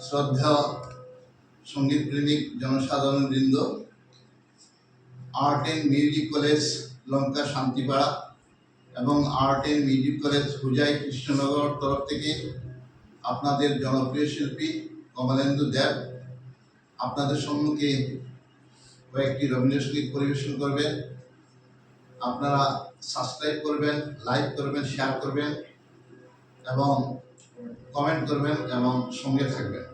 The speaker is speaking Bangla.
শ্রদ্ধেয় সঙ্গীত প্রেমিক জনসাধারণ বৃন্দ, আর্ট অ্যান্ড মিউজিক কলেজ লঙ্কা শান্তিপাড়া এবং আর্ট অ্যান্ড মিউজিক কলেজ হুজাই কৃষ্ণনগর তরফ থেকে আপনাদের জনপ্রিয় শিল্পী কমলেন্দু দেব আপনাদের সম্মুখে কয়েকটি রবীন্দ্রসঙ্গীত পরিবেশন করবেন। আপনারা সাবস্ক্রাইব করবেন, লাইক করবেন, শেয়ার করবেন এবং কমেন্ট করবেন এবং সঙ্গে থাকবেন।